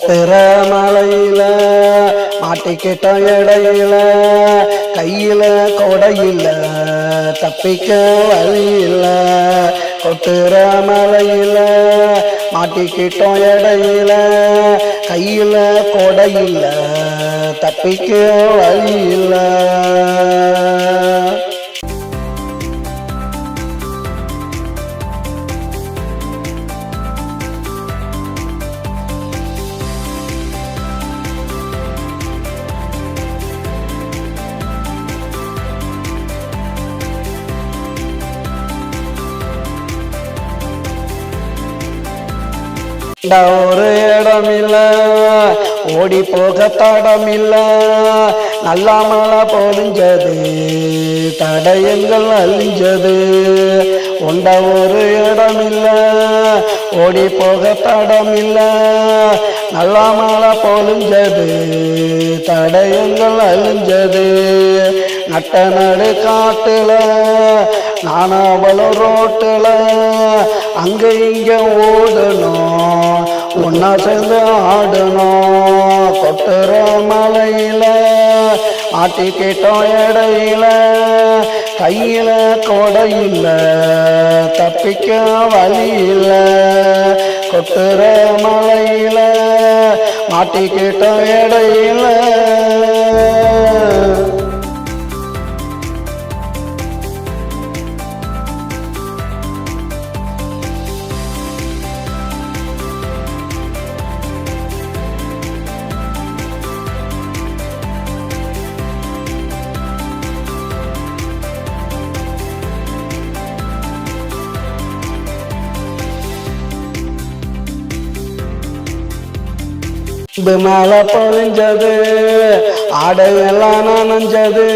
கொட்டுற மலையில மாட்டிக்கிட்ட இடையில கையில கொடையில தப்பிக்க வழியில கொட்டுற மலையில மாட்டிக்கிட்டோம் இடையில கையில கொடையில தப்பிக்க வழியில ஒரு இடமில்ல ஓடி போக தடமில்ல நல்லா மழை பொழிஞ்சது தடயங்கள் அழிஞ்சது உண்ட ஒரு இடமில்ல ஓடி போக தடமில்ல நல்லா மழை பொழிஞ்சது தடயங்கள் அழிஞ்சது நட்ட நடு காட்டுல நானாவளும் ரோட்டுல அங்க இங்க ஓடணும் ஒன்னா சேர்ந்து ஆடணும் கொட்டுற மலையில மாட்டிக்கிட்டோம் இடையில கையில கொடையில தப்பிக்க வழியில கொட்டுற மலையில மாட்டிக்கிட்டோம் இடையில மழை பொழிஞ்சது ஆடையெல்லாம் நனைஞ்சது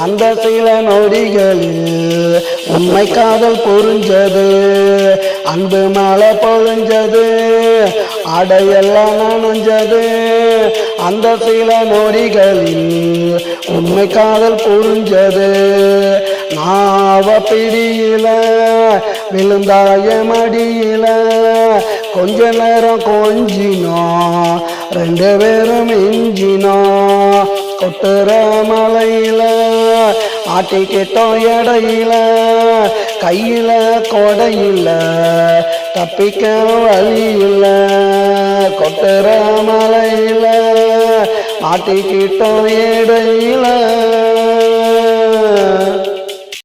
அந்த சில நொடிகளில் உண்மை காதல் புரிஞ்சது அன்பு மழை பொழிஞ்சது ஆடையெல்லாம் நனைஞ்சது அந்த சில நொடிகளில் உண்மை காதல் புரிஞ்சது நாவ பிடியில விழுந்தாய மடியில கொஞ்ச நேரம் கொஞ்சினோம் ரெண்டு பேரும் இஞ்சினோம் கொட்டுற மலையில மாட்டிக்கிட்டோம் இடையில கையில கொடையில தப்பிக்க வழியில கொட்டுற மலையில மாட்டிக்கிட்டோம் இடையில